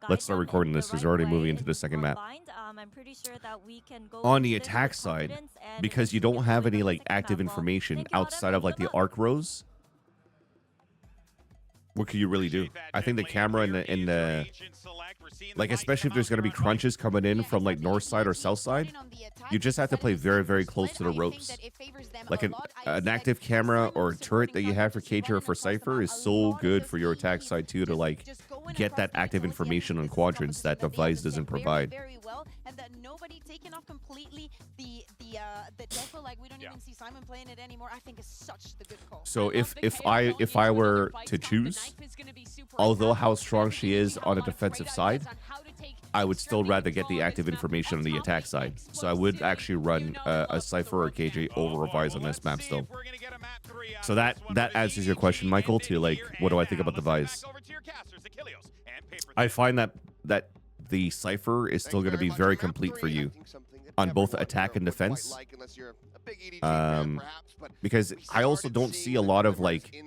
let's start recording this because we're already moving into the second map. I'm pretty sure that we can go On the attack side, because you don't have any like active information outside of like the arc rows, what can you really do? I think the camera in the like, especially if there's going to be crunches coming in from like north side or south side, you just have to play very, very close to the ropes. Like an active camera or turret that you have for KJ or for Cypher is so good for your attack side too, to like get that active information on quadrants that device doesn't provide. And that nobody taken off completely the Delta, like we don't even see Simon playing it anymore. I think is such the good call. So if I were to choose, although how strong she is on the defensive side, I would still rather get the active information on the attack side. So I would actually run a Cypher or KJ over Revise on this map still. So that answers your question, Michael, to like, what do I think about the Vise? I find that the Cypher is still going to be very complete for you on both attack and defense. Because I also don't see a lot of like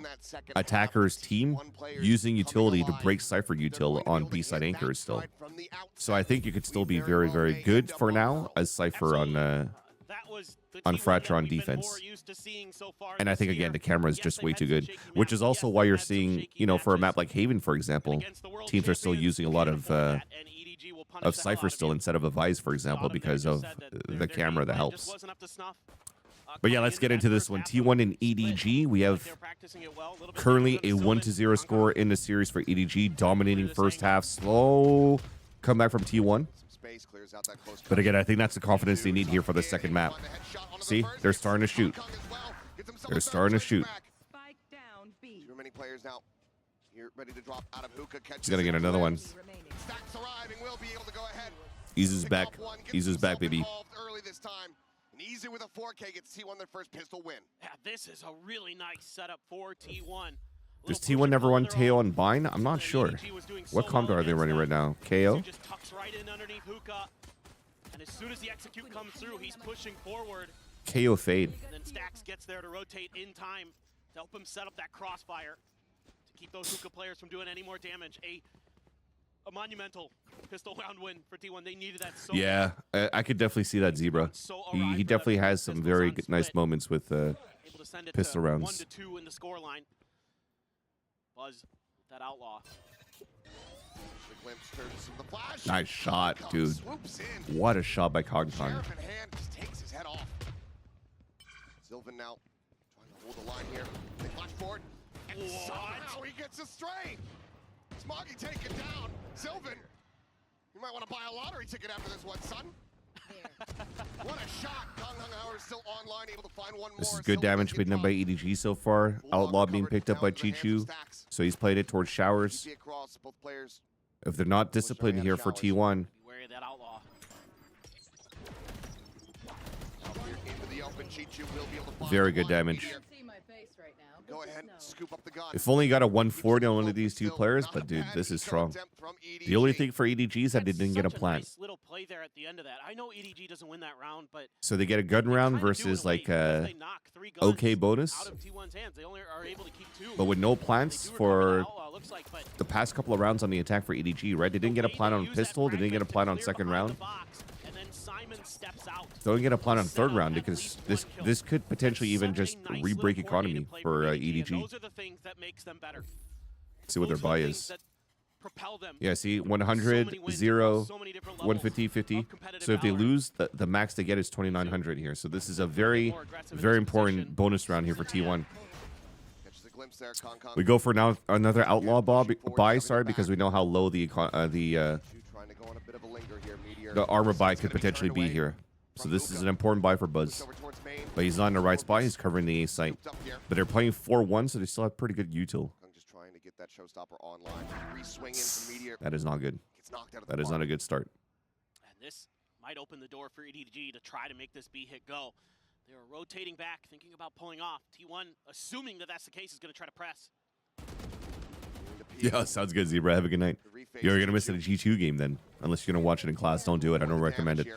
attackers team using utility to break Cypher util on B-side anchors still. So I think you could still be very, very good for now as Cypher on Fracture on defense. And I think again the camera is just way too good, which is also why you're seeing, you know, for a map like Haven, for example, teams are still using a lot of Cypher still instead of a Vise, for example, because of the camera that helps. But yeah, let's get into this one. T1 and EDG. We have currently a 1-0 score in the series for EDG, dominating first half. Slow comeback from T1. But again, I think that's the confidence they need here for the second map. See, they're starting to shoot. They're starting to shoot. He's gonna get another one. Eases back. Eases back, baby. Easy with a 4K gets T1 their first pistol win. Yeah, this is a really nice setup for T1. Does T1 never run Teo and Bind? I'm not sure. What combo are they running right now? KO? Just tucks right in underneath Hookah. And as soon as the execute comes through, he's pushing forward. KO fade. And then Stax gets there to rotate in time to help him set up that crossfire to keep those Hookah players from doing any more damage. A monumental pistol round win for T1. They needed that so yeah, I could definitely see that Zebra. He definitely has some very good, nice moments with pistol rounds. 1-2 in the score line. Buzz, that outlaw. Nice shot, dude. What a shot by Cogton. Sylvan now trying to hold the line here. They flash forward. And somehow he gets a stray. Smoggy taken down. Sylvan, you might want to buy a lottery ticket after this one, son. What a shot. Kong Hauer is still online, able to find one more. This is good damage being done by EDG so far. Outlaw being picked up by Chichu. So he's played it towards Showers. If they're not disciplined here for T1. Very good damage. Go ahead, scoop up the gun. If only got a 140 on one of these two players, but dude, this is strong. The only thing for EDG is that they didn't get a plant. Little play there at the end of that. I know EDG doesn't win that round, but so they get a gun round versus like OK bonus. But with no plants for the past couple of rounds on the attack for EDG, right? They didn't get a plant on pistol. They didn't get a plant on second round. Don't get a plan on third round because this could potentially even just re-break economy for EDG. Those are the things that makes them better. See what their buy is. Yeah, see, 100, 0, 150, 50. So if they lose, the max they get is 2,900 here. So this is a very, very important bonus round here for T1. We go for now another outlaw buy, sorry, because we know how low the armor buy could potentially be here. So this is an important buy for Buzz. But he's not in the right spot. He's covering the A site. But they're playing 4-1, so they still have pretty good util. That is not good. That is not a good start. And this might open the door for EDG to try to make this B hit go. They were rotating back, thinking about pulling off. T1, assuming that that's the case, is going to try to press. Yeah, sounds good, Zebra. Have a good night. You're going to miss a G2 game then. Unless you're going to watch it in class. Don't do it. I don't recommend it.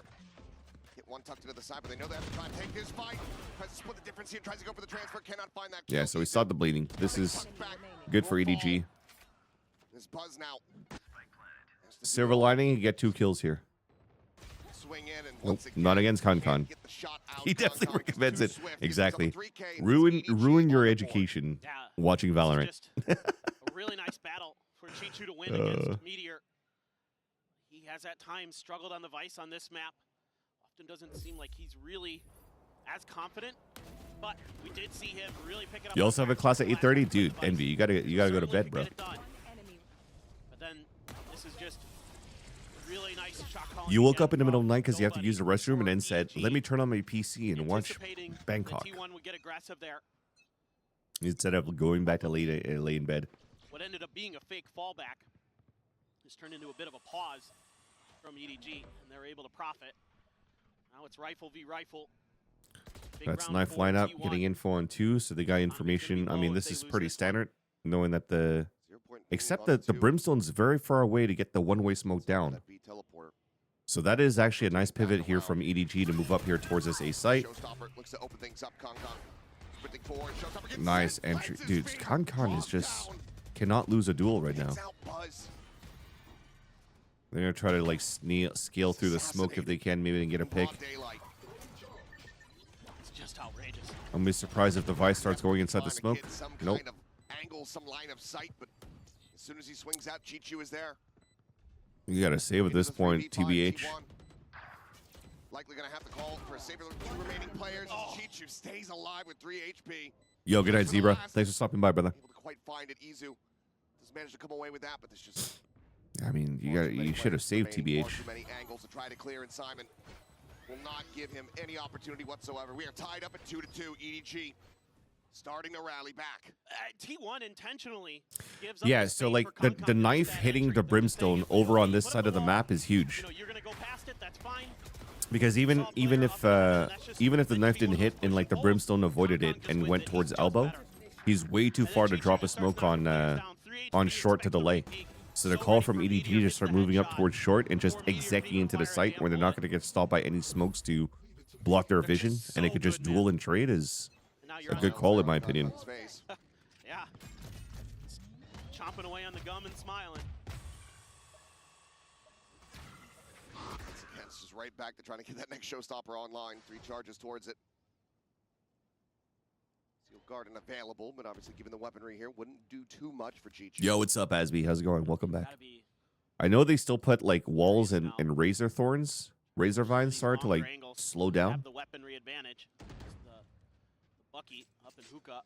One tucked into the side, but they know they have to try and take this fight. Tries to split the difference here, tries to go for the transfer, cannot find that. Yeah, so we stopped the bleeding. This is good for EDG. This Buzz now. Silver lining, you get 2 kills here. Swing in and Nope, once again, not against can't Con. get the shot out. He definitely Con gets recommends too it. swift. Exactly. He's up to 3K, and Ruin it's EDG ruin your on the board. education Yeah, watching this is Valorant. just a really nice battle for Chichu to win against Meteor. He has at times struggled on the Vice on this map. Often doesn't seem like he's really as confident, but we did see him really pick it up. You also have a class at 8:30, dude. Vice. Envy, you gotta go to Certainly bed, could bro. get it done. But then this is just really nice shot calling. You woke again up in the middle of the from night because you have to nobody use the restroom, and then for said, EDG. "Let me turn on my PC and watch Anticipating that Bangkok," T1 would get aggressive there. instead of going back to lay in bed. What ended up being a fake fallback has turned into a bit of a pause from EDG, and they're able to profit. Now it's rifle v rifle. Big That's round knife for lineup, T1. getting info on 2, so they got information. I mean, this is pretty standard, knowing that the except that the Brimstone's very far away to get the one-way smoke down. So that is actually a nice pivot here from EDG to move up here towards this A site. Nice entry. Dude, Con is just cannot lose a duel right now. They're going to try to like scale through the smoke if they can, maybe and get a pick. It's just outrageous. I'm be surprised if the Vice starts going inside the smoke. Nope. Some line of sight, but as soon as he swings out, Chichu is there. You got to save at this point, TBH. Likely gonna have to call for a save of the 2 remaining players. Chichu stays alive with 3 HP. Yo, good night, Zebra. Thanks for stopping by, brother. Able to quite find it. Izu does manage to come away with that, but there's just I mean, you should have saved TBH. too many angles to try to clear, and Simon will not give him any opportunity whatsoever. We are tied up at 2-2. EDG starting to rally back. T1 intentionally gives up Yeah, the so space like for the Concon knife with that hitting entry. the They're gonna say, Brimstone "If over we on this put side up of the wall, map is huge. you know, you're gonna go past it, that's fine." Because even if the knife didn't hit and like the Brimstone avoided it and went towards elbow, he's way too far to drop a smoke on short to delay. So the call from EDG to start moving up towards short and just execing into the site where they're not going to get stopped by any smokes to block their vision, and they could just duel and trade is a good call in my opinion. Yeah. Chomping away on the gum and smiling. It's just right back to trying to get that next showstopper online. 3 charges towards it. Steel Garden available, but obviously given the weaponry here, wouldn't do too much for Chichu. Yo, what's up, Asby? How's it going? Welcome back. Gotta be I know they still put like walls and razor vines, sorry, to like longer angles. slow down. Have the weaponry advantage. The Bucky up in hookah.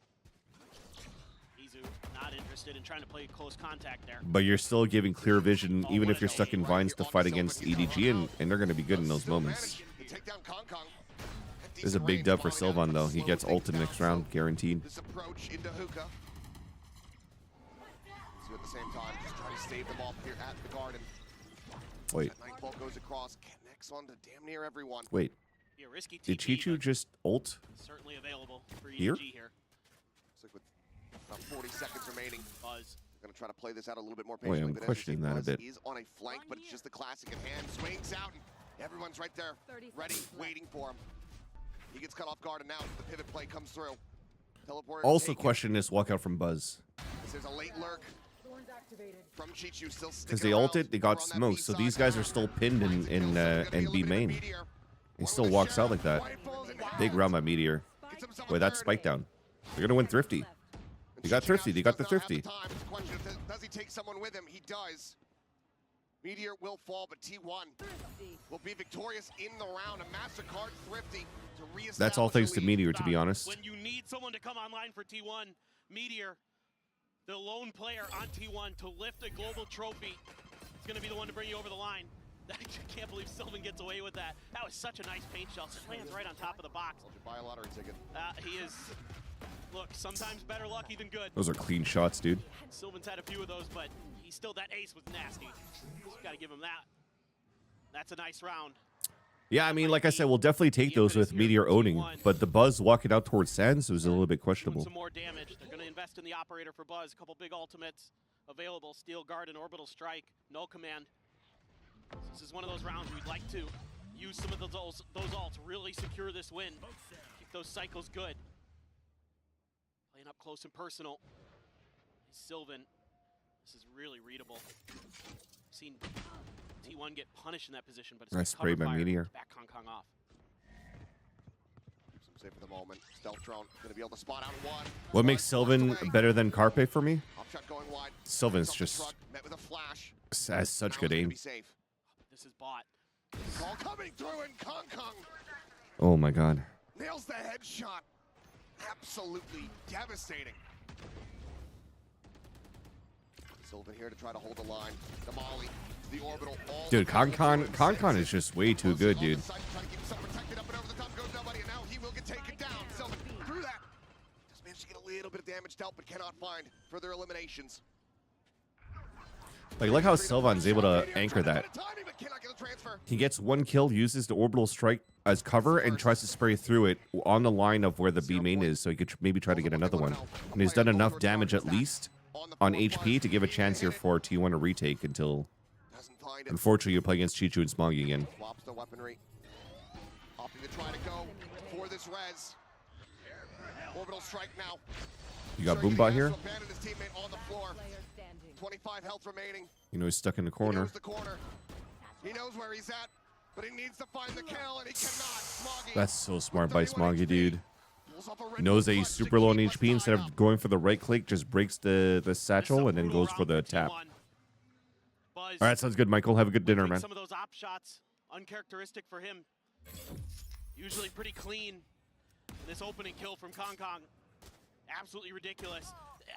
Izu not interested in trying to play close contact there. But you're still giving clear vision, even if you're stuck in vines, to fight against EDG, and they're going to be good in those moments. This is a big dub for Sylvan, though. He gets ult in the next round, guaranteed. This approach into hookah. So at the same time, just trying to stave them off here at the garden. Wait, That Nightfall goes across, connects on to damn near everyone. wait. Be a risky Did TP, Chichu but just ult? certainly available for EDG Here? here. Looks like with about 40 seconds remaining, Buzz. they're going to try to play this out a little bit more Wait, patiently. I'm but as you questioning say, that a Buzz bit. is on a flank, but it's just the classic in hand. Swings out, and everyone's right there, ready, waiting for him. He gets cut off guard, and now the pivot play comes through. Teleporter Also taken. question this walkout from Buzz. There's a late lurk from Chichu, still Because sticking they around ulted, they got over on that smoked. B So side. these guys are still pinned in B main. He still walks out like that. Big round by Meteor. Wait, that's spike down. They're going to win Thrifty. They got Thrifty. They got the Thrifty. It's a question of does he take someone with him? He does. Meteor will fall, but T1 will be victorious in the round. A MasterCard Thrifty to reestablish That's all thanks the to lead. Meteor, to be honest. When you need someone to come online for T1, Meteor, the lone player on T1 to lift a global trophy, is going to be the one to bring you over the line. I can't believe Sylvan gets away with that. That was such a nice paint shell. Lands right on top of the box. Told you, buy a lottery ticket. He is, look, sometimes better lucky than good. Those are clean shots, dude. Sylvan's had a few of those, but he's still, that ace was nasty. Got to give him that. That's a nice round. Yeah, I mean, like I said, we'll definitely take those with Meteor owning. But the Buzz walking out towards Sands was a little bit Doing questionable. some more damage. They're going to invest in the operator for Buzz. A couple big ultimates available. Steel Guard and Orbital Strike. Null Command. This is one of those rounds we'd like to use some of those ults, really secure this win. Keep those cycles good. Playing up close and personal. Sylvan. This is really readable. Seen T1 get punished in that position, but I it's sprayed my meteor. back Kong Kong off. Some safe for the moment. Stealth drone gonna be able to spot out one. What makes Sylvan better than Carpe for me? Upshot going wide. Sylvan's Off the just truck, met with a flash. has such Now good it's gonna aim. be safe. This is bot. Call coming through, and Kong Kong Oh my god. nails the headshot. Absolutely devastating. Sylvan here to try to hold the line. The molly, the orbital. All Dude, the way through Concon it. is just way too good, dude. Trying to keep himself protected up and over the top goes nobody, and now he will get taken down. Sylvan through that. Just managed to get a little bit of damage dealt, but cannot find further eliminations. Like, look how Sylvan's able to anchor that. He gets one kill, uses the orbital strike as cover, and tries to spray through it on the line of where the B main is, so he could maybe try to get another one. And he's done enough damage at least on HP to give a chance here for T1 to retake until, unfortunately, you play against Chichu and Smoggy again. Swaps the weaponry. Opting to try to go for this res. Orbital strike now. You got Boombot here. Abandoned his teammate on the floor. 25 health remaining. You know he's stuck in the He corner. knows the corner. He knows where he's at, but he needs to find the kill, and he cannot. Smoggy That's so smart by 31 Smoggy, HP. dude. Pulls off a red He knows that bull he's clutch to super low on keep us HP. Instead tied of up. going for the right click, just breaks the satchel and then goes for the tap. Buzz All right, sounds good, Michael. Have a good dinner, making man. Some of those op shots, uncharacteristic for him. Usually pretty clean. This opening kill from Kong Kong, absolutely ridiculous.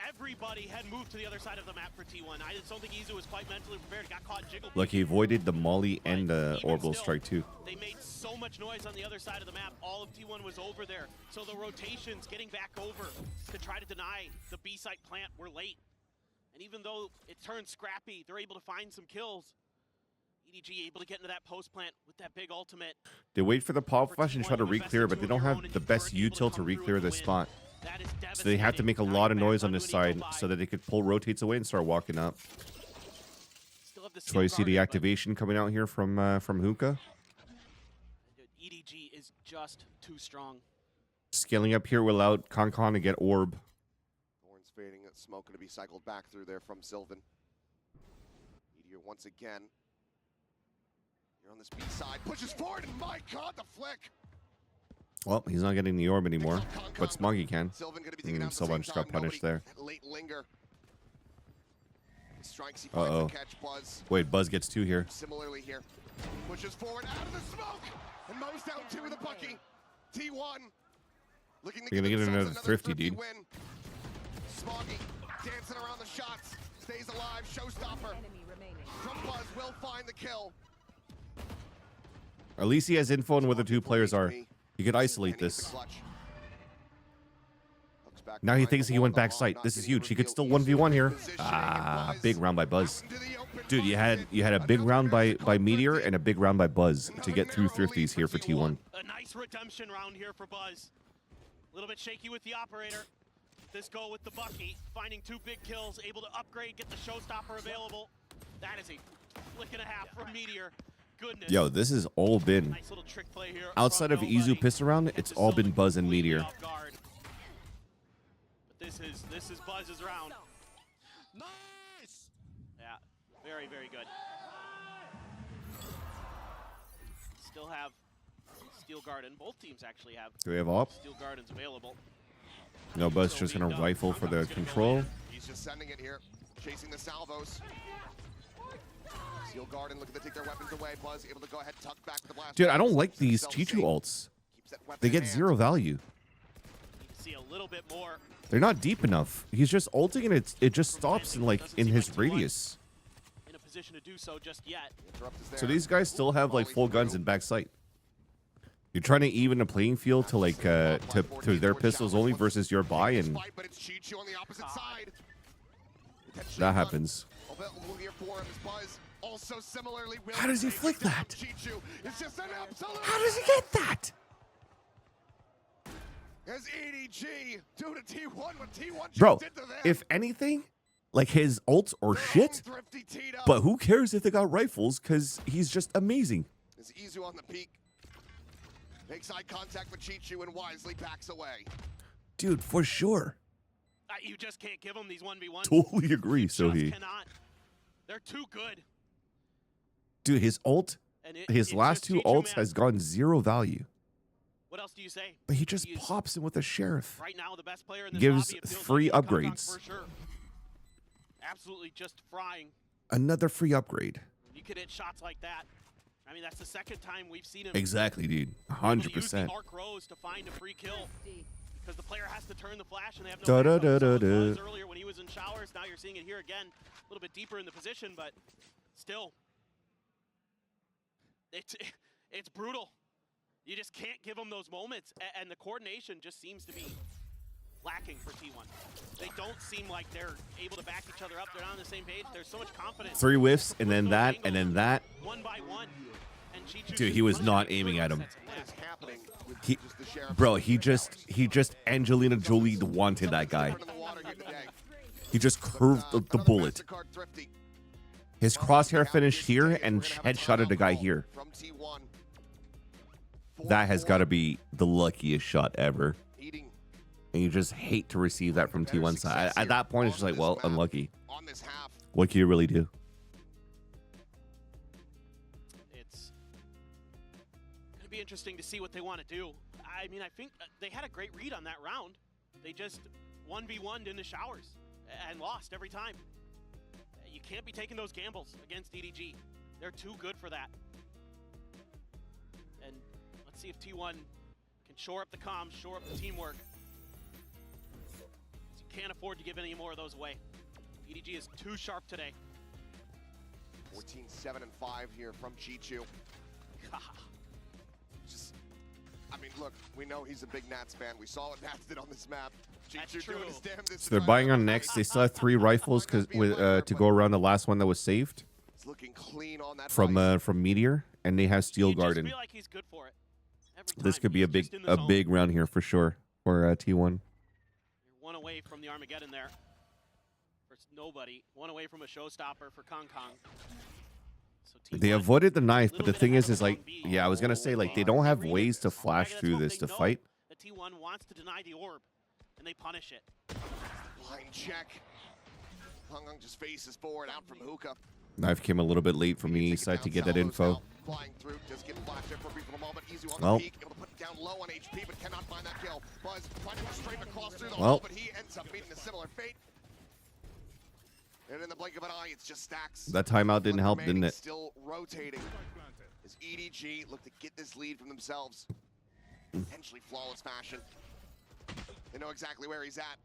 Everybody had moved to the other side of the map for T1. I just don't think Izu was quite mentally prepared. Got caught in jiggle. Look, he avoided the molly and the Even orbital still, strike too. They made so much noise on the other side of the map. All of T1 was over there. So the rotations getting back over to try to deny the B site plant were late. And even though it turned scrappy, they're able to find some kills. EDG able to get into that post plant with that big ultimate. They wait for the pop flash and try to re-clear, but they don't have the best util to re-clear this spot. That is So they have to make a lot of noise on this side so so that they could pull rotates away and start walking up. So you see the activation coming out here from Hookah. EDG is just too strong. Scaling up here will allow Concon to get orb. Thorns fading, smoke going to be cycled back through there from Sylvan. Meteor once again. Here on this B side, pushes forward, and my god, the flick! Well, he's not getting the orb anymore, but Smoggy can. Sylvan going to be taken out at the Sylvan same just got time. punished Nobody- there. that late linger. He strikes, he finds Uh-oh. the catch. Buzz Wait, Buzz gets two here. similarly here. Pushes forward out of the smoke, and Mo's down two with a bucky. T1 looking to You're gonna get themselves another thrifty, dude. win. Smoggy dancing around the shots, stays alive, showstopper. From Buzz will find the kill. At least he has info on where the two players are. He could isolate And he's the this. clutch. Looks back Now he behind thinks the he went wall, back sight. not This is getting huge. He could revealed. still Easy 1v1 here. positioning, Ah, and big Buzz round by Buzz. out into the open. Dude, you Buzz had a big another round by clear Meteor cut for and a big round by Buzz to Another get through narrow lead thrifties here for T1. A nice redemption round here for Buzz. A little bit shaky with the operator. This goal with the Bucky, finding two big kills, able to upgrade, get the showstopper available. That is a flick and a half from Meteor. Goodness. Yo, this has all been Nice little trick play here outside from of nobody. Izu piss around. It's Kept all been Sylvan Buzz and completely Meteor. off guard. But this is Buzz's round. Nice! Yeah, very, very good. Still have Steel Garden. Both teams actually have Do we have op? Steel Gardens available. No, Buzz just gonna rifle for the control. He's just sending it here, chasing the salvos. Steel Garden looking to take their weapons away. Buzz able to go ahead and tuck back with the blast. Dude, I don't like these Himself Chichu safe. ults. Keeps that weapon They in get hand. 0 value. You can see a little bit more. They're not deep enough. He's just ulting and it just stops in like in his radius. In a position to do so just yet. Interrupt is So there. these guys still have like Volley full guns through. and back sight. You're trying to even the playing field to like to their pistols only versus your buy, and Fight, but it's Chichu on the opposite side. Attention that done. happens. Available here for him is Buzz. Also similarly will How does he take flick down that? Chichu. It's just an absolute. How does he get that? As EDG do to T1 what T1 just Bro, did to them. if anything, like his ults or Their own shit, thrifty teed up. but who cares if they got rifles, because he's just amazing. Is Izu on the peak. Makes eye contact with Chichu and wisely backs away. Dude, for sure. You just can't give them these 1v1s. Totally agree, You so just he. cannot. They're too good. Dude, his ult, And his it's last just two Chichu, ults man. has gone 0 value. What else do you say? But he just He's pops him with a sheriff. right now the best player in this Gives lobby. It feels free like in Kong upgrades. for sure. Absolutely just frying. Another free upgrade. You could hit shots like that. I mean, that's the second time we've seen him. Exactly, dude. able to use the 100%. arc rows to find a free kill. Because the player has to turn the flash and they have no Da da backup. da So da it was da. earlier when he was in showers. Now you're seeing it here again. A little bit deeper in the position, but still. It's brutal. You just can't give them those moments. And the coordination just seems to be lacking for T1. They don't seem like they're able to back each other up. They're not on the same page. There's so much confidence. 3 whiffs, and then that, and then that. One by one. And Chichu Dude, he was not aiming at him. What is happening with He, just the sheriff? bro, he just Angelina Jolie wanted that guy. Turn in the water here today. He just curved the bullet. MasterCard thrifty. His crosshair finish here and headshotted a guy here. From T1. That has got to be the luckiest shot ever. Eating And you just hate to receive that from T1 side. At that point, it's just like, well, unlucky. on this half. What can you really do? It's going to be interesting to see what they want to do. I mean, I think they had a great read on that round. They just 1v1'd in the showers and lost every time. You can't be taking those gambles against EDG. They're too good for that. And let's see if T1 can shore up the comms, shore up the teamwork. You can't afford to give any more of those away. EDG is too sharp today. 14-7 and 5 here from Chichu. Just, I mean, look, we know he's a big Nats fan. We saw what Nats did on this map. That's Chichu true. doing his damn this So they're buying on next. They still have 3 rifles to go around the last one that was saved It's looking clean on that from device. Meteor, and they have Steel You just Garden. feel like he's good for it every This time. could be a He's big just in the zone. round here for sure for T1. You're one away from the Armageddon there. For nobody. One away from a showstopper for Kong Kong. So They T1 avoided the knife, but little the bit thing ahead is of like, Long B. yeah, I was gonna say like they don't have ways to flash Let's through hope this they to know fight. that T1 wants to deny the orb, and they punish it. Blind check. Hung Hung just faces forward out from hookah. Knife came a little bit late from the Take it east side down, to get that Salvo's info. now Flying through, just getting flashed there for a brief little moment. Easy on Well. the peak, able to put it down low on HP, but cannot find that kill. Buzz trying to go straight across through the Well. hole, but he ends up meeting a similar fate. And in the blink of an eye, it's just stacks. That timeout didn't help, didn't it? Still rotating as EDG look to get this lead from themselves. Potentially flawless fashion. They know exactly where he's at.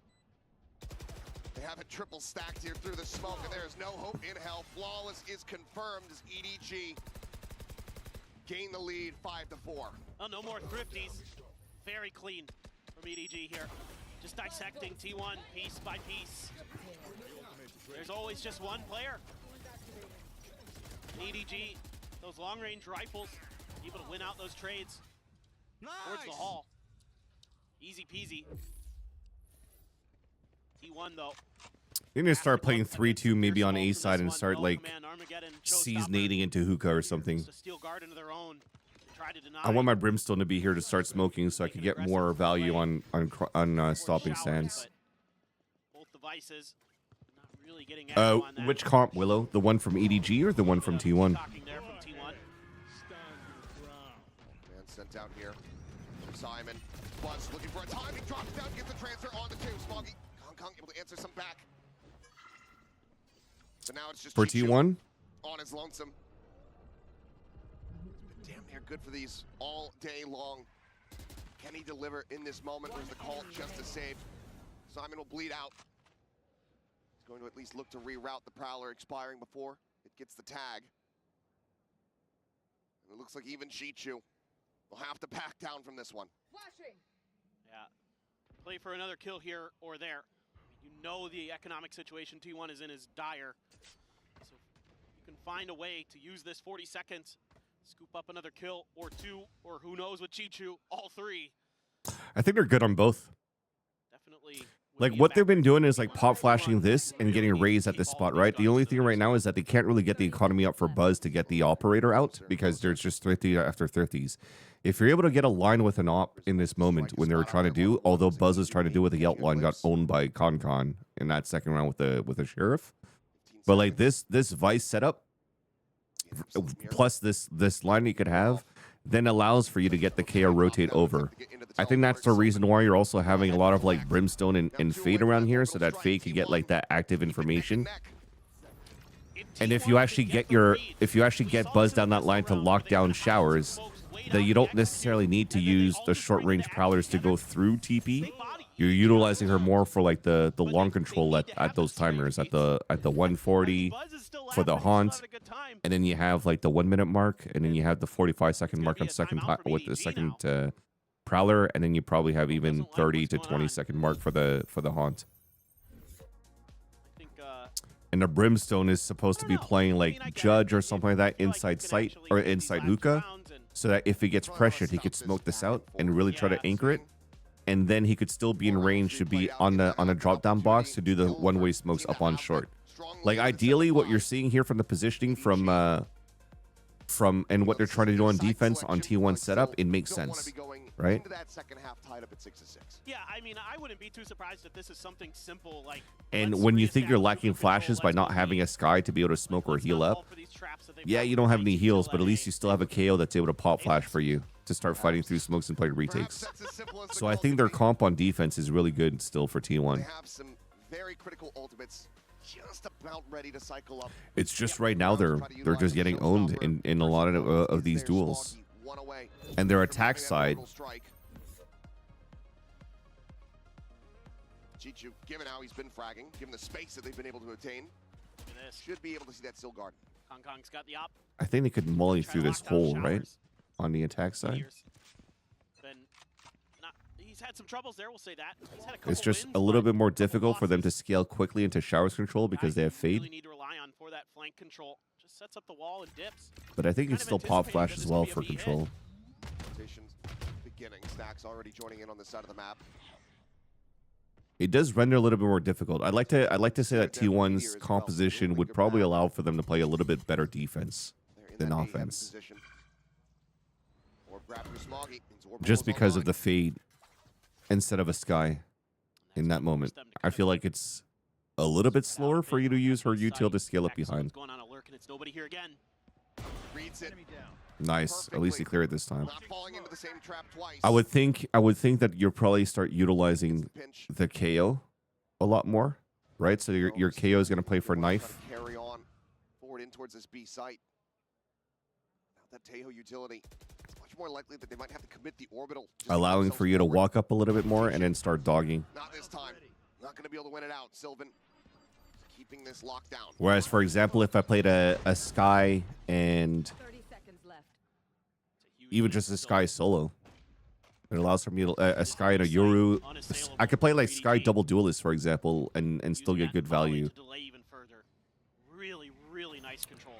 They have it triple stacked here through the smoke, and there is no hope in hell. Flawless is confirmed as EDG gain the lead 5-4. Oh, no more thrifties. Very clean from EDG here. Just dissecting T1 piece by piece. There's always just one player. EDG, those long-range rifles, able to win out those trades towards the hall. Easy peasy. T1 though. They're gonna start playing 3-2 maybe on A side and start like seasonating into hookah or something. I want my brimstone to be here to start smoking so I could get more value on stopping sands. Both devices not really getting aggro on that. Which comp, Willow? The one from EDG or the one from T1? Talking there from T1. Man sent out here. Simon. Buzz looking for a timing, drops down, gets the transfer on the 2. Smoggy. Kong Kong able to answer some back. So now it's just For Chichu T1? on his lonesome. Damn near good for these all day long. Can he deliver in this moment? Where's the call just to save? Simon will bleed out. He's going to at least look to reroute the Prowler expiring before it gets the tag. And it looks like even Chichu will have to back down from this one. Yeah. Play for another kill here or there. You know the economic situation T1 is in is dire. So you can find a way to use this 40 seconds, scoop up another kill or 2, or who knows with Chichu, all 3. I think they're good on both. Definitely. Like what they've been doing is like pop flashing this and getting raised at this spot, right? The only thing right now is that they can't really get the economy up for Buzz to get the operator out because there's just thrifty after thrifties. If you're able to get a line with an op in this moment when they were trying to do, although Buzz was trying to do with the Yelt line got owned by Con in that second round with the sheriff. But like this Vice setup plus this line you could have, then allows for you to get the KO rotate over. I think that's the reason why you're also having a lot of like Brimstone and Fade around here, so that Fade can get like that active information. And if you actually get Buzz down that line to lock down showers, then you don't necessarily need to use the short range prowlers to go through TP. You're utilizing her more for like the long control at those timers at the 140 for the haunt, and then you have like the 1 minute mark, and then you have the 45-second mark on with the second prowler, and then you probably have even 30 to 20-second mark for the haunt. And the Brimstone is supposed to be playing like Judge or something like that inside sight or inside hookah, so that if he gets pressured, he could smoke this out and really try to anchor it, and then he could still be in range to be on a drop down box to do the one-way smokes up on short. Like ideally, what you're seeing here from the positioning from and what they're trying to do on defense on T1 setup, it makes sense, right? Yeah, I mean, I wouldn't be too surprised if this is something simple like. And when you think you're lacking flashes by not having a Sky to be able to smoke or heal up, yeah, you don't have any heals, but at least you still have a KO that's able to pop flash for you to start fighting through smokes and play retakes. So I think their comp on defense is really good still for T1. They have some very critical ultimates just about ready to cycle up. It's just right now they're just getting owned in a lot of these duels. And their attack side, Chichu, given how he's been fragging, given the space that they've been able to attain, should be able to see that Still Garden. Kong's got the op. I think they could molly through this hole, right? On the attack side. He's had some troubles there, we'll say that. He's had a couple It's just wins, a little but bit more difficult for them to losses. scale quickly into showers control because they have Really Fade. need to rely on for that flank control. Just sets up the wall and dips. But I think you Kind of still pop anticipating flash that as this well would be a for B hit. control. Rotations beginning. Stacks already joining in on this side of the map. It does render a little bit more difficult. I'd like to say that T1's composition would probably allow for them to play a little bit better defense They're in than that A-heavy offense. position. Orb grab through Smoggy. Means Orb Just rolls because of online. the Fade instead of a Sky in that moment. I feel like it's a little bit slower for you to use her util to scale up behind. What's going on at Lurk, and it's nobody here again. Reads it. Nice. At least he cleared it this time. Not falling into the same trap twice. I would think that you'll probably start utilizing Pinch. the KO a lot more, right? So your KO is going to play for knife, Carry on forward in towards this B site. Now that Tejo utility, it's much more likely that they might have to commit the orbital. just to get allowing themselves for you to forward. walk up a little bit more and then start dogging. Not this time. Not going to be able to win it out. Sylvan keeping this locked down. Whereas, for example, if I played a Sky and 30 seconds left. even just a Sky solo, it allows for me to a Sky and a Yoru. I could play like Sky double duelist, for example, and still get good value. Delay even further. Really, really nice control.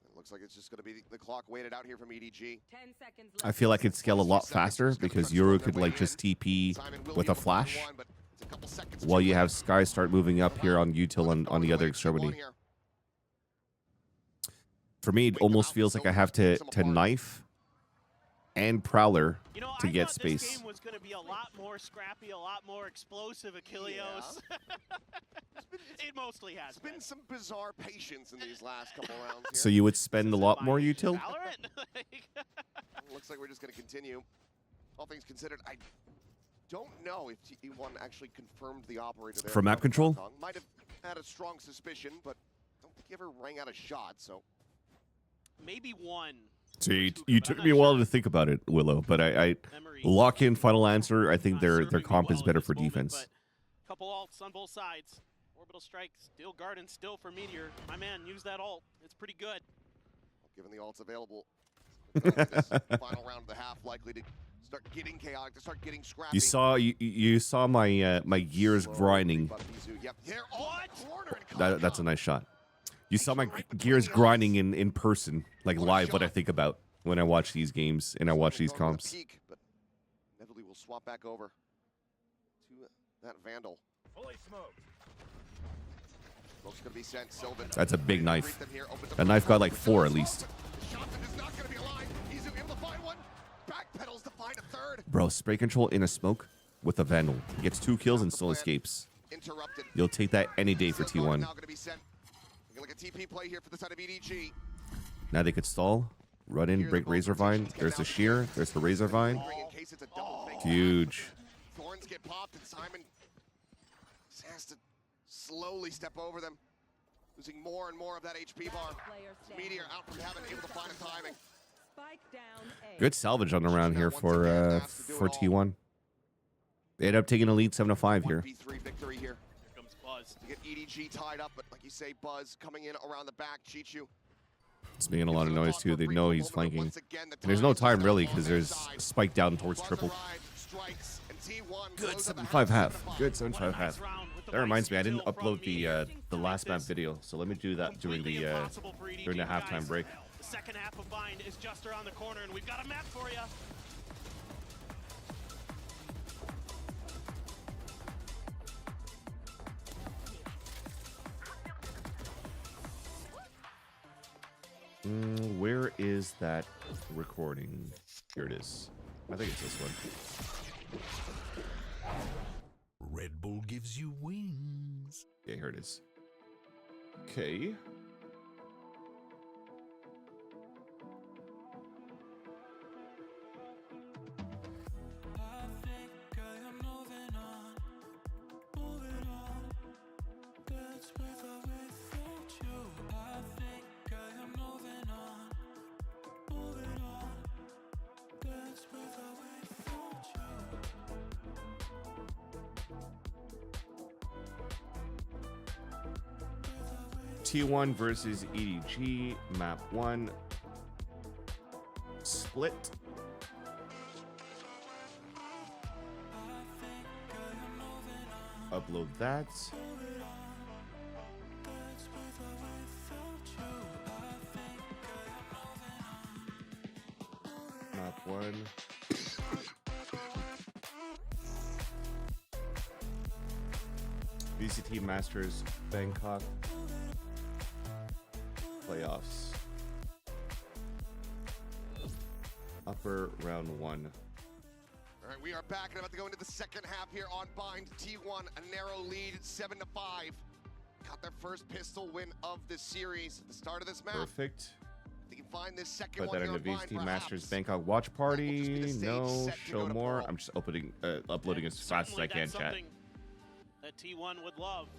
It looks like it's just going to be the clock waited out here from EDG. 10 seconds left. I feel like it'd scale a lot faster because Yoru could like just TP Simon will with be a able to flash, find one, but it's a couple seconds while too you late. have Sky start moving up here on util on the other extremity. Here. For me, it almost feels like I have to knife and Prowler You know, to I get thought this space. game was going to be a lot more scrappy, a lot more explosive, Achilleos. It mostly has It's been some bizarre patience in these last couple rounds here. So you would spend a lot more util? Valorant? Like, Looks like we're just going to continue. All things considered, I don't know if T1 actually confirmed the operator there. For map control? Hong Kong. Might have had a strong suspicion, but I don't think he ever rang out a shot, so... maybe one. So you But took I'm me a not while sure. to think about it, Willow, but I Memory lock in final answer. I think not their serving me comp is well better at for this moment, defense. but couple ults on both sides. Orbital strike, still Garden, still for Meteor. My man, use that ult. It's pretty good. Given the ults available, this final round of the half likely to start getting chaotic, to start getting scrappy. You saw my my gears Slowly, grinding. but Mizu, yep, they're on the corner and That's a nice shot. You saw my gears grinding in person, like live. What I think about when I watch these games and I watch these Going to the comps. peak, but inevitably will swap back over to that Vandal. Smoke's gonna be sent. Sylvan. That's a big knife. Greet them here, opens up That the knife got front. like 4 at least. The shot that is not gonna be alive. He's able to find one. Backpedals to find a third. Bro, spray control in a smoke with a Vandal. Gets 2 kills and still escapes. Interrupted. You'll take that any day for Still going, T1. now gonna be sent Look at TP play here for the side of EDG. Now they could stall, run in, break Razor Vine. There's the shear. There's the Razor Vine. In case it's a double fake. Huge. Thorns get popped, and Simon has to slowly step over them, losing more and more of that HP bar. Meteor out from heaven, able to find a timing. Good salvage on the round here for T1. They end up taking a lead 7-5 here. 1v3 victory here. Here comes Buzz. To get EDG tied up, but like you say, Buzz coming in around the back, Chichu. It's making a lot of noise too. They know he's flanking. And there's no time really because there's spike down towards triple. Good 7-5 half. Good 7-5 half. That reminds me, I didn't upload the last map video, so let me do that during the halftime break. The second half of Bind is just around the corner, and we've got a map for you. Where is that recording? Here it is. I think it's this one. Red Bull gives you wings. Yeah, here it is. Okay. T1 versus EDG, map 1. Split. Upload that. Map 1. VCT Masters Bangkok playoffs. Upper round 1. All right, we are back and about to go into the second half here on Bind. T1, a narrow lead, 7-5. Got their first pistol win of this series at the start of this map. Perfect. They can find this second Put one that here in the on Bind, VCT Masters perhaps. Bangkok watch party. the stage No, set to show go to more. Pearl. I'm just uploading as fast as I can, chat. Something that T1 would love.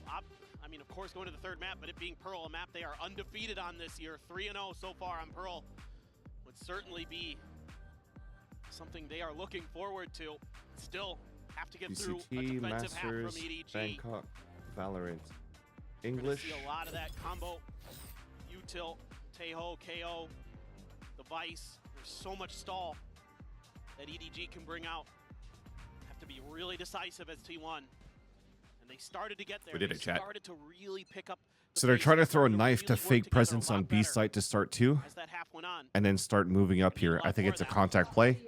I mean, of course, going to the third map, but it being Pearl, a map they are undefeated on this year. 3-0 so far on Pearl would certainly be something they are looking forward to. Still have to get through a VCT defensive half from Masters EDG. Bangkok Valorant. We're gonna English. see a lot of that combo. Util, Teho, KO, the Vice. There's so much stall that EDG can bring out. Have to be really decisive as T1. And they started to get there. We did They it, chat. started to really pick up the So they're pace. trying to throw a Started knife to really work fake together presence a lot on B better site to start 2, as that half went on. and then start moving up here. I think it's a contact play. They're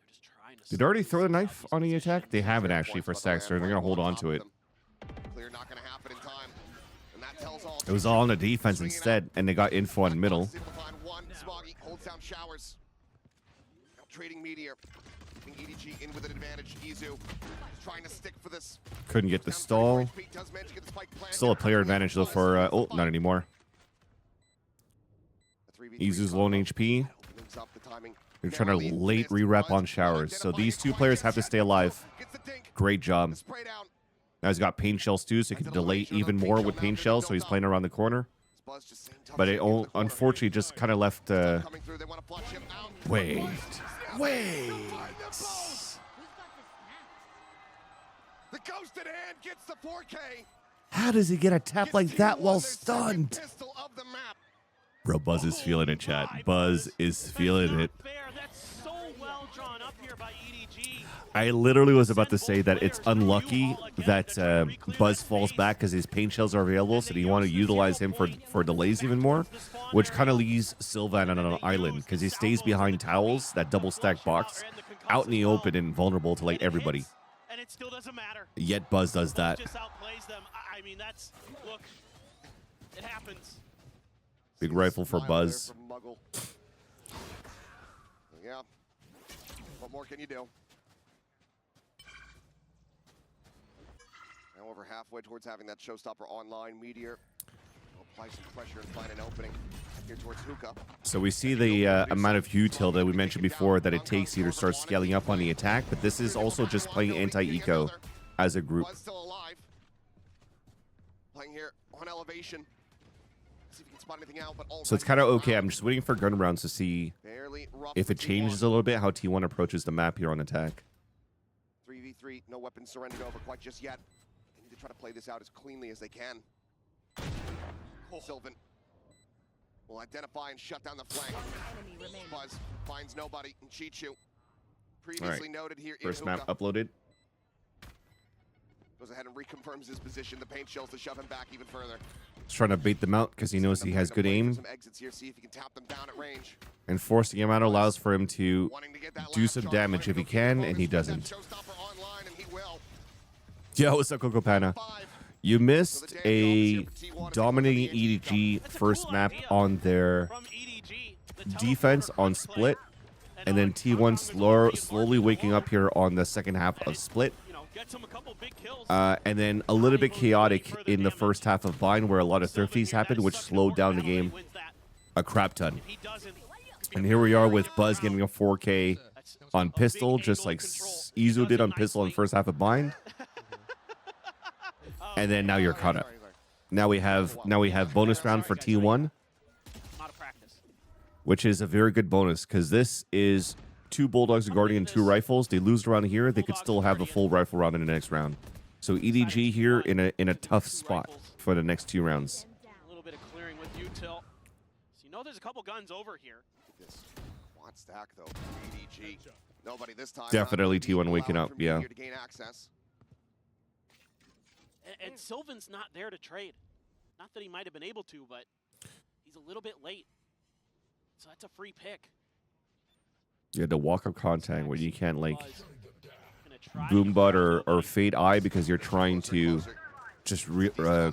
just trying to Did they already throw the see knife how on the these attack? They haven't Fair actually points for by the Stackster. They're land, going to hold right on top to of it. them. Clear not going to happen in time. And that tells all. It was all on the defense instead, and they got info on middle. Able to find one. Smoggy holds down Showers. Now trading Meteor. Keeping EDG in with an advantage. Izu trying to stick for this. Couldn't get the stall. Still a player advantage though for oh, not anymore. Izu's low on HP. They're trying to late re-rep on Showers. So these two players have to stay alive. Great job. Now he's got pain shells too, so he can delay even more with pain shells, so he's playing around the corner. But it unfortunately just kind of left... Wait. The ghosted hand gets the 4K. How does he get a tap like that while stunned? Pistol of the map. Bro, Buzz is feeling it, chat. Buzz is feeling it. Fair. That's so well drawn up here by EDG. I literally was about to say that it's unlucky that Buzz falls back because his pain shells are available, so you want to utilize him for delays even more, which kind of leaves Sylvan on an island because he stays behind towels, that double stack box, out in the open and vulnerable to like everybody. And it still doesn't matter. Yet Buzz does that. Just outplays them. I mean, that's look. It happens. Big rifle for Smile Buzz. there from Muggle. Yeah. What more can you do? Now over halfway towards having that showstopper online. Meteor will apply some pressure and find an opening here towards Hookah. So we see the amount of util that we mentioned before that it takes you to start scaling up on the attack, but this is also just playing anti-eco as a group. Buzz still alive. Playing here on elevation. See if you can spot anything out, but So it's kind of okay. I'm just waiting for gun rounds to see barely rough if it changes a little bit how T1 approaches the map here on attack. 3v3, no weapons surrendered over quite just yet. They need to try to play this out as cleanly as they can. Sylvan will identify and shut down the flank. Buzz finds nobody in Chichu. Previously noted here in First map Hookah. uploaded. Goes ahead and reconfirms his position. The paint shells to shove him back even further. He's trying to bait them out because he knows he has good aim. Some exits here, see if he can tap them down at range. And forcing him out allows for him to Wanting to get that do last some shot, damage trying if to he go can, get and he that doesn't. showstopper online, and he will. Yo, what's up, Cocopana? 5. You So missed the a damage here for T1 if they look at the dominating EDG EDG That's a first cool map idea on their from EDG. The defense teleporter on clutch play. split, and then on T1 Hong Kong, slowly waking up here on the second half of split. You know, gets him a couple big kills. And then a little bit chaotic in the first half of Vine, where a lot of thrifties happened, which slowed down the game a crap ton. If he doesn't, And here we are with Buzz getting a 4K that's on a big Pistol, just angle like and control. Izu Does did it on Pistol in nicely. first half of Bind. And then now you're caught up. Now we have bonus round for T1, I'm out of practice. which is a very good bonus because this is 2 Bulldogs, a Guardian, 2 rifles. They lose around here, they could still have a full rifle round in the next round. So EDG here in a tough spot for the next 2 rounds. A little bit of clearing with util. So you know there's a couple guns over here. This quad stack though, EDG. Nobody this time. Definitely T1 waking up, yeah. To gain access. And Sylvan's not there to trade. Not that he might have been able to, but he's a little bit late. So that's a free pick. You had to walk up contact where you can't like Buzz gonna try to boom butt or nobody. fade eye because you're trying to Closer. just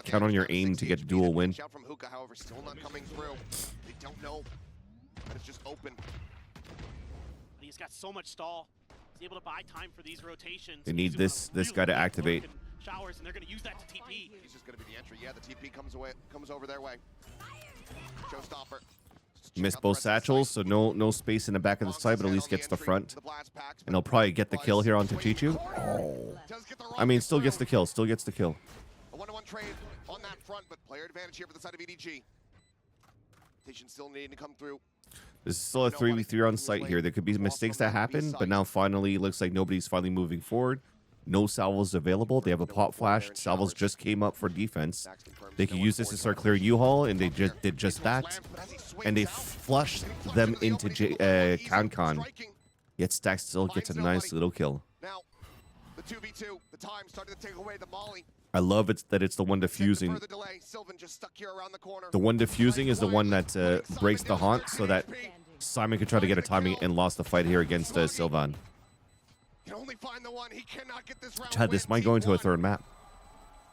count on your aim to get dual win. Shout from Hookah, however, still not coming through. They don't know that it's just open. But he's got so much stall. He's able to buy time for these rotations. They need He's this gonna guy to really activate. look and Showers, and they're going to use that to TP. He's just going to be the entry. Yeah, the TP comes over their way. Showstopper. Missed both satchels, so no space in the back of the side, but at least gets the front. And he'll probably get the kill here onto Chichu. Oh. I mean, still gets the kill. Still gets the kill. A 1-to-1 trade on that front, but player advantage here for the side of EDG. Rotation still needing to come through. This is still a 3v3 on site here. There could be mistakes that happen, but now finally it looks like nobody's finally moving forward. No salvos available. They have a pop flash. Salvos just came up for defense. They could use this to start clearing U-Haul, and they just did just that. And they flushed them into Con. Yet Stack still gets a nice little kill. Now, the 2v2, the time started to take away the molly. I love that it's the one diffusing. Further delay, Sylvan just stuck here around the corner. The one diffusing is the one that breaks the haunt so that Simon could try to get a timing and lost the fight here against Sylvan. Can only find the one. He cannot get this round. Chad, this might go into a third map.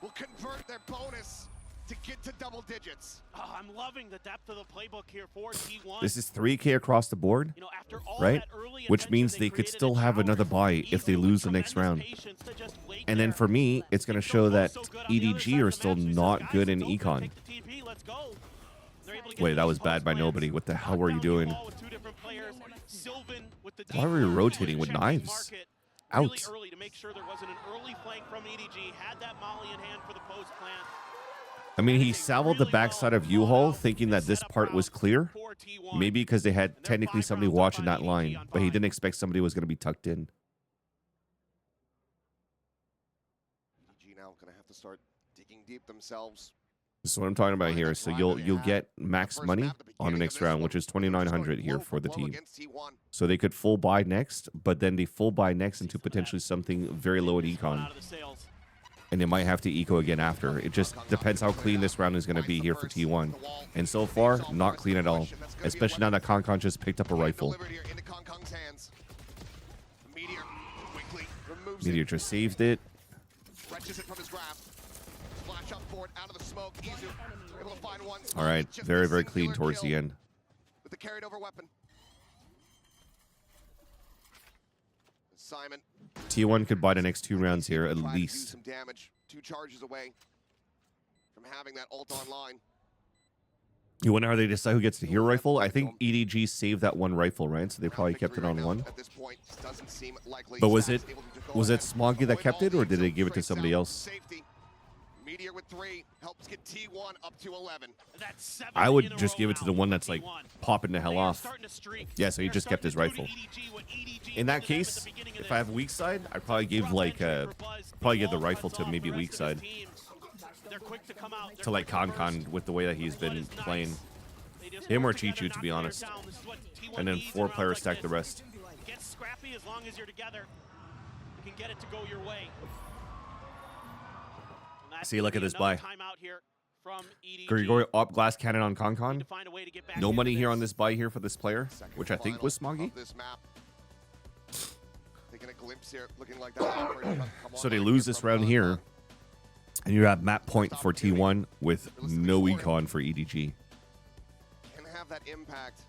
Will convert their bonus to get to double digits. Oh, I'm loving the depth of the playbook here for T1. This is 3K across the board, You know, after all right? that early Which attention, means they they could created still at have another Showers. buy if they Easily lose the with next round. tremendous patience to just wait And then there. for me, it's going to If show they're that both so good on the other side EDG are of the still map, it's just, not guys, good in it's open, econ. take the TP, let's go. They're able to get Wait, to that those was bad by post nobody. plants. What the hell Knocked were you down the doing? ball with 2 different players. Sylvan with the Why were you deep rotating with checking knives? market Out. Really early to make sure there wasn't an early flank from EDG. Had that molly in hand for the post plant. I mean, he salved the backside of U-Haul thinking that this part was clear. Maybe because they had technically somebody watching that line, but he didn't expect somebody was going to be tucked in. EDG now going to have to start digging deep themselves. This is what I'm talking about here. So you'll get max money on the next round, which is 2,900 here for the team. So they could full buy next, but then they full buy next into potentially something very low at econ. And they might have to eco again after. It just depends how clean this round is going to be here for T1. And so far, not clean at all. Especially now that Concon just picked up a rifle. Meteor just saved it. All right, very, very clean towards the end. With the carried over weapon. Simon. T1 could buy the next 2 rounds here at Try to do least. some damage 2 charges away from having that ult online. You wonder how they decide who gets the hero rifle? I think EDG saved that one rifle, right? So they probably kept it on one. At this point, doesn't seem likely. But was Stats it able to go was it ahead. Smoggy that kept it, or did they give it to somebody else? Safety. Meteor with 3 helps get T1 up to 11. That's 7 I in would a just row give it to now the one for that's like T1. popping the hell They are off. starting to streak. Yeah, so he They're just kept his starting to rifle. do to EDG what EDG In that did to them at case, the beginning of if I have this. weak side, I'd probably give Rough like entry for Buzz. probably give the Ball rifle cuts to off maybe the weak rest of side his team. They're quick to come out. They're to like quick to burst. Concon with the way that he's Bud been is nice. playing. They just Him or work together, Chichu, to be knock honest. players down. This is what T1 And then needs in 4 rounds players like stack the this. rest. Get scrappy as long as you're together. You can get it to go your way. And that's See, gonna look at be this another buy. timeout here from EDG. Grigori op glass cannon on Need Concon. to find a way to get back No into money here on this buy here for this player, Second which I think was final Smoggy. of this map. Taking a glimpse here, looking like that operator about to come So they online lose here this from round Concon. here, and you have map point for T1 with no econ for EDG. Can have that impact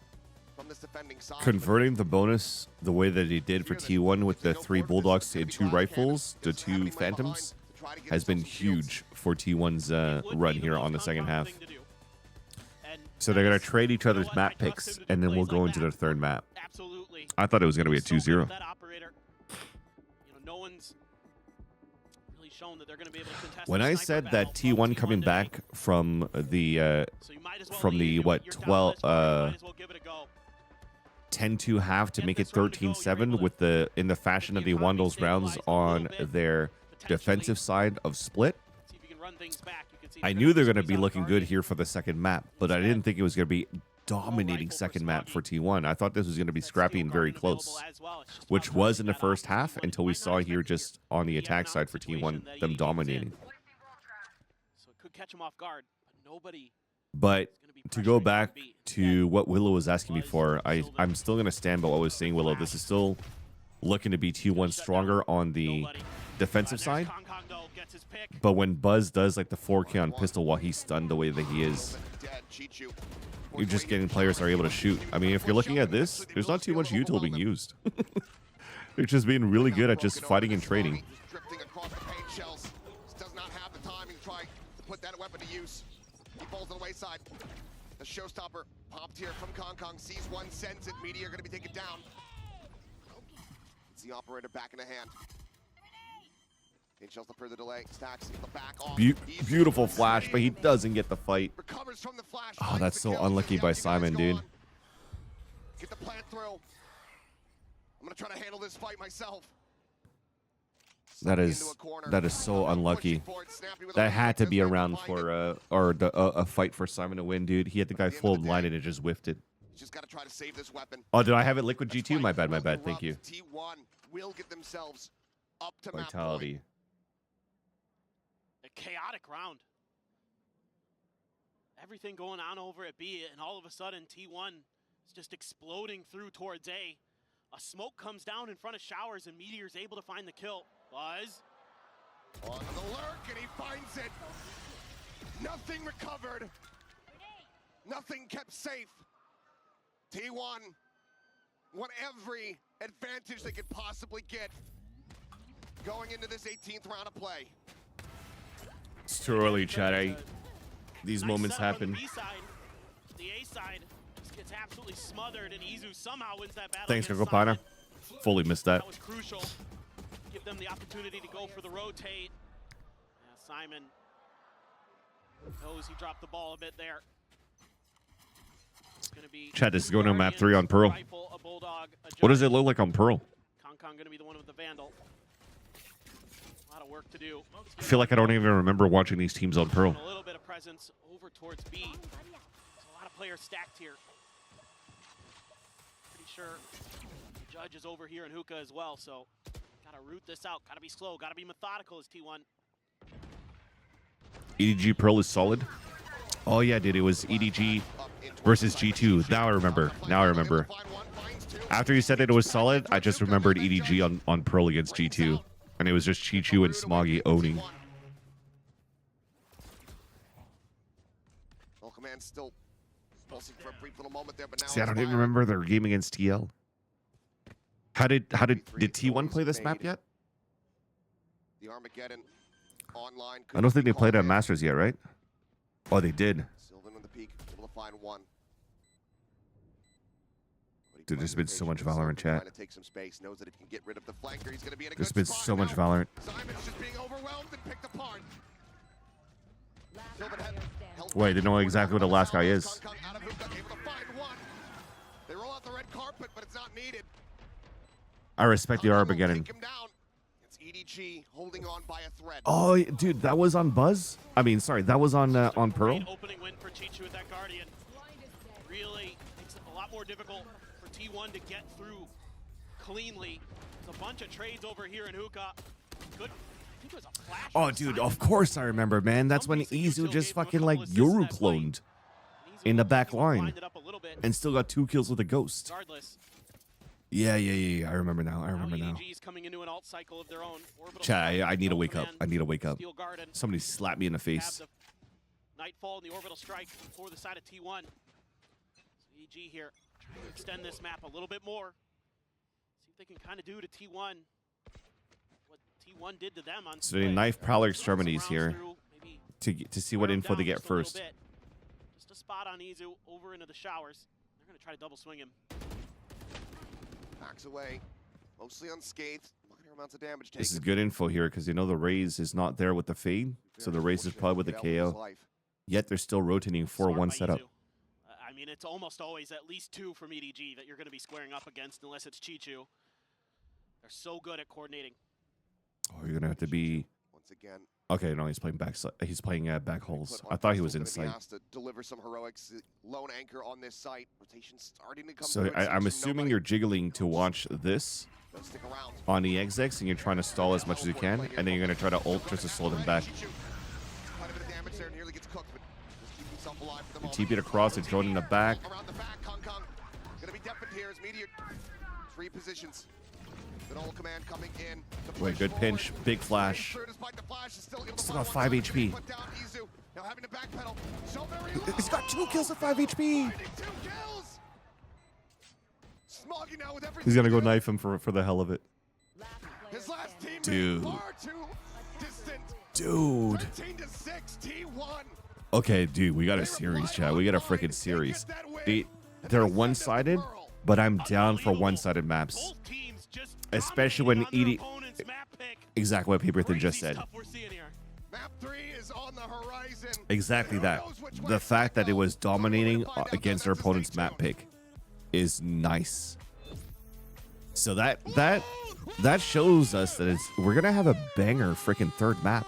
from this defending side. Converting the bonus the way that he did for T1 with the 3 Bulldogs and 2 rifles to 2 Phantoms has been huge for T1's run here on the second half. So they're going to trade each other's map picks, and then we'll go into the third map. Absolutely. I thought it was going to be a 2-0. That operator, no one's really shown that they're going to be able to contest When the I sniper said battle that T1 from coming T1 back from the So you might as well from lead. the, what, You're down 12 this far, you might as well give it a go. 10-2 half to Get make it this round to go, you're 13-7 able with the in the fashion the of they won economy those rounds stabilize a little on bit, their potentially. defensive side of split. See if you can run things back. You can see I they're knew they're gonna going to squeeze be out looking good Guardian. here for the second map, but I didn't think it was going to be dominating rifle for second map for Smoggy. T1. I thought this was going to be That scrappy steel and very Guardian available close, as well. It's just which about was in the that first off half T1. until You we might not saw expect here it just on the Yeah, attack now side for situation T1 that them EDG 's in. dominating. So it could catch him off guard, but nobody But is going to be to go pressuring back B. to what Willow was asking me Buzz, for, Sylvan, I'm still going to stand by what I was saying, Willow. This is still looking to be T1 stronger on the Nobody. defensive There's side. Kong Kong, though, gets his pick. But when Buzz does like the 4K on pistol while he's stunned the way that he is, Dead, Chichu. you're just getting players that are able to shoot. I mean, if you're looking at this, there's not too much util being used. They're just being really good at just fighting and trading. Just drifting across the paint shells. Just does not have the timing to try to put that weapon to use. He falls on the wayside. The showstopper popped here from Kong Kong. Sees one, sends it. Meteor going to be taken down. It's the operator back in the hand. Paint shells to further delay. Stacks the back off. Beautiful flash, but he doesn't get the fight. Recovers from the flash. Oh, finds that's the so kill. unlucky Says, by "Yeah, you guys Simon, go dude." on. Get the plant through. I'm gonna try to handle this fight myself. That Into is a corner. so unlucky. Pushing forward, Snappy with a That had to right be fist around behind for it. a fight for Simon to win, dude. He had the guy At the end full of the blinded day. and just whiffed it. He's just gotta try to save this weapon. Oh, did I have it liquid That's G2? right, My bad, my will bad. Thank you. erupt. T1 will get themselves up to map Vitality. point. A chaotic round. Everything going on over at B, and all of a sudden T1 is just exploding through towards A. A smoke comes down in front of Showers, and Meteor's able to find the kill. Buzz. On the lurk, and he finds it. Nothing recovered. Nothing kept safe. T1 want every advantage they could possibly get going into this 18th round of play. It's too early, Chad. These Nice moments setup on happen. the B side. The A side just gets absolutely smothered, and Izu somehow wins that battle. Thanks, against Kakopana. Simon. Fully missed that. That was crucial. Give them the opportunity to go for the rotate. Yeah, Simon knows he dropped the ball a bit there. It's gonna be Chad, this is two going to map Guardians, 3 on Pearl. a rifle, a Bulldog, a What does Judge. it look like on Pearl? Kong Kong gonna be the one with the Vandal. A lot of work to do. I feel like I don't even remember watching these teams on Pearl. A little bit of presence over towards B. There's a lot of players stacked here. Pretty sure Judge is over here in Hookah as well, so gotta root this out. Gotta be slow. Gotta be methodical as T1. EDG Pearl is solid. Oh yeah, dude, it was EDG versus G2. Now I remember. Now I remember. After you said that it was solid, I just remembered EDG on Pearl against G2. And it was just Chichu and Smoggy owning. Well, Command still pulsing for a brief little moment there, but now See, I it's don't even firing. remember their game against TL. Did T1 play this map yet? The Armageddon online. I don't think they Couldn't played call at it. Masters yet, right? Oh, they did. Sylvan on the peak, able to find one. But he Dude, there's plays been so much patient. Valorant Sylvan chat. trying to take some space, knows that if he can get rid of the flanker, he's going to be in a There's good been spot. so much Now, Valorant. Simon's just being overwhelmed and picked apart. Sylvan held Wait, they know exactly what the last guy is. Kong Kong out of hookah, able to find one. They roll out the red carpet, but it's not needed. I respect the Kong Kong ARB will beginning. take him down. It's EDG holding on by a thread. Oh, dude, that was on Buzz. I mean, sorry, that was on Pearl. Great opening win for Chichu with that Guardian. Really makes it a lot more difficult for T1 to get through cleanly. There's a bunch of trades over here in Hookah. Good. I think it was a flash. Oh, from dude, Simon. of course I remember, man. That's when Izu just fucking like Yoru cloned in the back line Lined it up a little bit. and still got 2 kills with a ghost. Regardless, Yeah. I remember now. I remember now. EDG's coming into an alt cycle of their own. Orbital Chat, strike, I need to no wake up. command, I need to wake up. Steel Garden. Somebody slapped me in the Have face. the Nightfall and the orbital strike for the side of T1. So EG here trying to extend this map a little bit more. See if they can kind of do to T1 what T1 did to them on So they split. knife Prowler Run some extremities rounds here through, maybe to see what wear 'em info they down get just a little first. bit. Just a spot on Izu over into the showers. They're going to try to double swing him. Backs away, mostly unscathed. Minor amounts of damage taken. This is good info here because you know the Raze is not there with the fade, so the Raze is probably with the KO. Yet they're still rotating 4-1 Smart by setup. Izu. I mean, it's almost always at least 2 from EDG that you're going to be squaring up against unless it's Chichu. They're so good at coordinating. Oh, you're gonna have to be. Once again, Okay, no, he's playing back. He's playing back holes. put I thought he Hunter was still gonna be inside. asked to deliver some heroics. Lone anchor on this site. Rotation starting to come So through. It I'm seems assuming nobody you're jiggling to watch this will stick around. on the XX, and you're trying to stall as much as you can, and then you're gonna try to ult just to slow them back. Quite a bit of damage there, nearly gets cooked, but just keep himself alive for the moment. TP it across and join in the back. Around the back, Kong Kong. Gonna be deafened here as Meteor. 3 positions. The whole command coming in. to Wait, push good forward. pinch, big flash. Through despite the flash, is still able to Still find got one 5 shot. HP. Put down Izu. Now having to backpedal. So very He's low. got 2 kills at 5 HP. Finding 2 kills. Smoggy now with everything. He's gonna go to do. knife him for the hell of it. His last teammate Dude. far too distant. Dude. 13-6 T1. Okay, dude, we got a series, chat. We got a freaking series. They're one-sided, but I'm down for one-sided maps. Both teams just Especially when dominating on their ED opponent's map pick. Exactly what Paperthin just Crazy said. stuff we're seeing here. Map 3 is on the horizon. Exactly Who that. knows which The way fact that it go? was dominating We're gonna find out, against though. their That's the opponent's stay map tuned. pick is nice. So that shows us that we're gonna have a banger freaking third map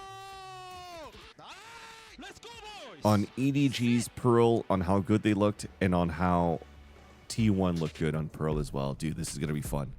on EDG's Pearl, on how good they looked, and on how T1 looked good on Pearl as well. Dude, this is gonna be fun.